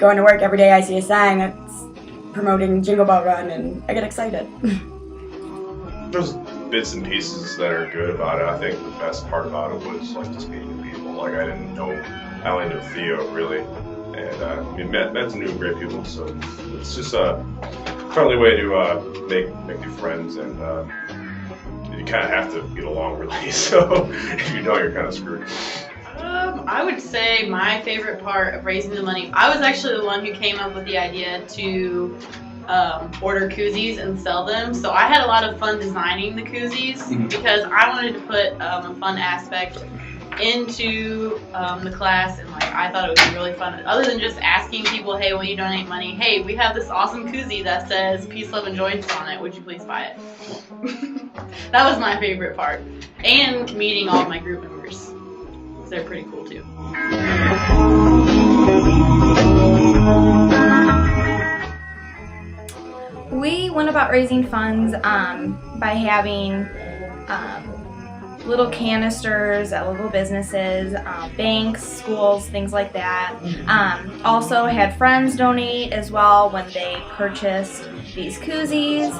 going to work every day I see a sign that's promoting Jingle Ball Run, and I get excited. There's bits and pieces that are good about it. I think the best part about it was like just meeting new people. Like I didn't know, I only knew Theo really, and we met some new great people. So it's just a friendly way to make new friends, and you kind of have to get along really. So if you don't, you're kind of screwed. I would say my favorite part of raising the money, I was actually the one who came up with the idea to order koozies and sell them. So I had a lot of fun designing the koozies because I wanted to put a fun aspect into the class, and like I thought it would be really fun. Other than just asking people, hey, will you donate money? Hey, we have this awesome koozie that says peace, love, and joy on it. Would you please buy it? That was my favorite part. And meeting all of my group members. They're pretty cool too. We went about raising funds by having little canisters at little businesses, banks, schools, things like that. Also had friends donate as well when they purchased these koozies.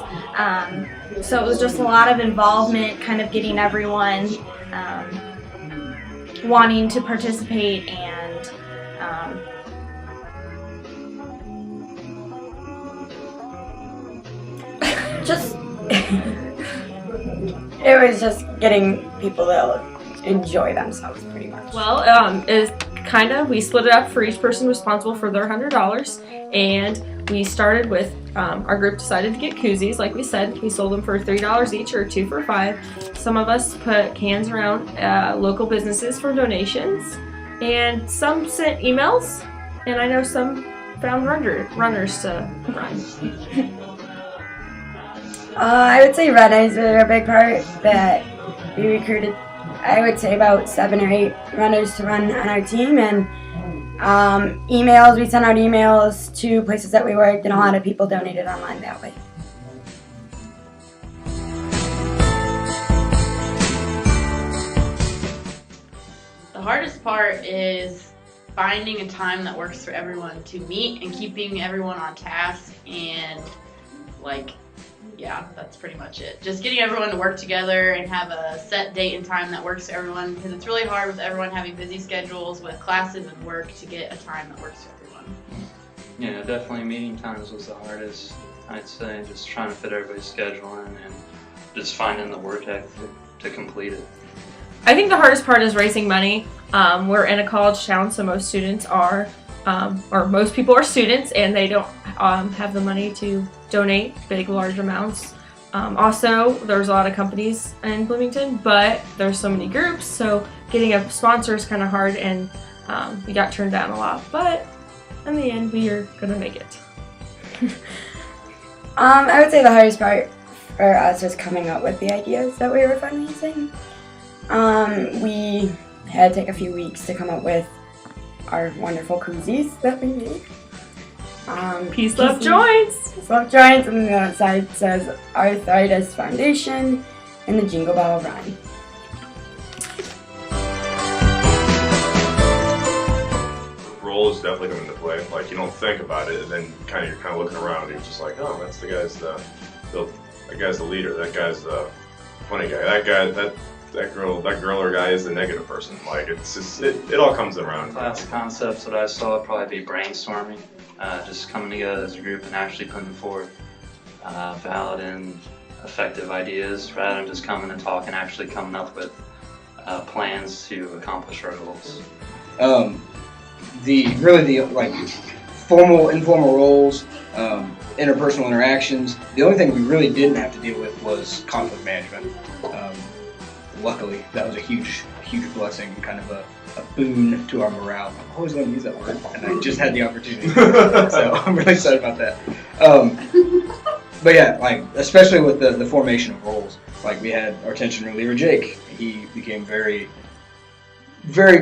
So it was just a lot of involvement, kind of getting everyone wanting to participate, and just it was just getting people to enjoy themselves pretty much. Well, we split it up for each person responsible for their $100, and we started with our group decided to get koozies. Like we said, we sold them for $3 each or 2 for $5. Some of us put cans around local businesses for donations, and some sent emails, and I know some found runners to run. I would say runners are a big part. That we recruited, I would say, about 7 or 8 runners to run on our team, and emails. We sent out emails to places that we worked, and a lot of people donated online that way. The hardest part is finding a time that works for everyone to meet and keeping everyone on task, and yeah, that's pretty much it. Just getting everyone to work together and have a set date and time that works for everyone, because it's really hard with everyone having busy schedules with classes and work to get a time that works for everyone. Yeah, definitely meeting times was the hardest, I'd say, just trying to fit everybody's schedule in and just finding the work ethic to complete it. I think the hardest part is raising money. We're in a college town, so most students are, or most people are students, and they don't have the money to donate big, large amounts. Also, there's a lot of companies in Bloomington, but there's so many groups, so getting a sponsor is kind of hard, and we got turned down a lot, but in the end, we are going to make it. I would say the hardest part for us was coming up with the ideas that we were fundraising. We had to take a few weeks to come up with our wonderful koozies that we made. Peace, love, joints! Peace, love, joints, and the other side says Arthritis Foundation and the Jingle Ball Run. Roles definitely come into play. Like you don't think about it, and then you're kind of looking around, and you're just like, oh, that's the guy's that guy's the leader. That guy's the funny guy. That girl or guy is the negative person. Like it's just it all comes around. Class concepts that I saw would probably be brainstorming, just coming together as a group and actually putting forth valid and effective ideas rather than just coming and talking, actually coming up with plans to accomplish our goals. The formal, informal roles, interpersonal interactions. The only thing we really didn't have to deal with was conflict management. Luckily, that was a huge blessing, kind of a boon to our morale. I'm always going to use that word, and I just had the opportunity, so I'm really excited about that. But yeah, especially with the formation of roles, we had our tension reliever Jake. He became very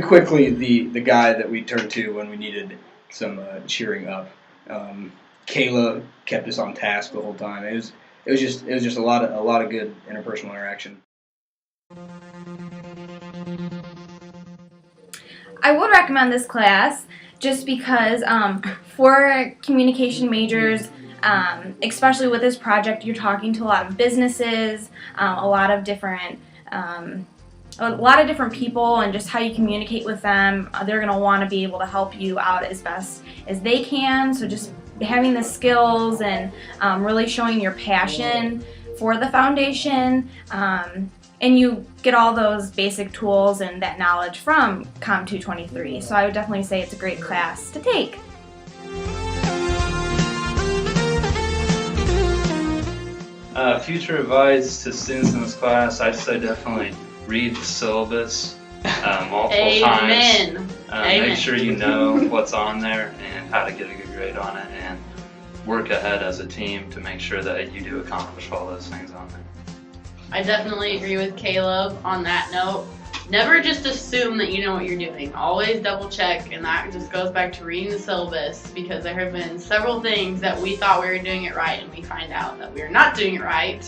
quickly the guy that we turned to when we needed some cheering up. Kayla kept us on task the whole time. It was just a lot of good interpersonal interaction. I would recommend this class just because for communication majors, especially with this project, you're talking to a lot of businesses, a lot of different people, and just how you communicate with them. They're going to want to be able to help you out as best as they can. So just having the skills and really showing your passion for the foundation, and you get all those basic tools and that knowledge from Com 223. So I would definitely say it's a great class to take. Future advice to students in this class, I'd say definitely read the syllabus multiple times. Amen. Make sure you know what's on there and how to get a good grade on it, and work ahead as a team to make sure that you do accomplish all those things on there. I definitely agree with Caleb on that note. Never just assume that you know what you're doing. Always double check, and that just goes back to reading the syllabus, because there have been several things that we thought we were doing it right and we find out that we are not doing it right,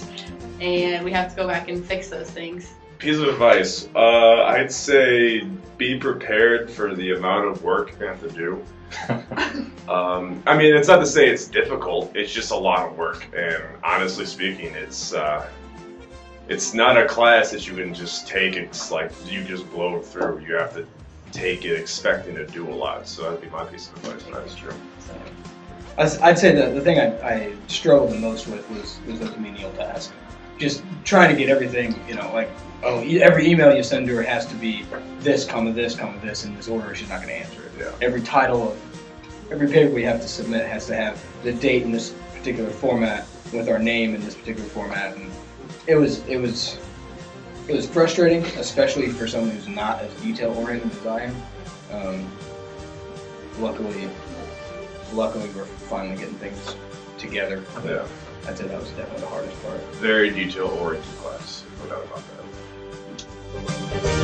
and we have to go back and fix those things. Piece of advice, I'd say be prepared for the amount of work you have to do. I mean, it's not to say it's difficult, it's just a lot of work, and honestly speaking, it's not a class that you can just take. It's like you just blow through. You have to take it expecting to do a lot. So that'd be my piece of advice, and that's true. I'd say that the thing I struggled the most with was those menial tasks. Just trying to get everything, like, oh, every email you send to her has to be this, comma this, comma this, in this order. She's not going to answer it. Yeah. Every title of every paper we have to submit has to have the date in this particular format with our name in this particular format, and it was frustrating, especially for someone who's not as detail oriented as I am. Luckily we're finally getting things together. Yeah. I'd say that was definitely the hardest part. Very detail oriented class, no doubt about that.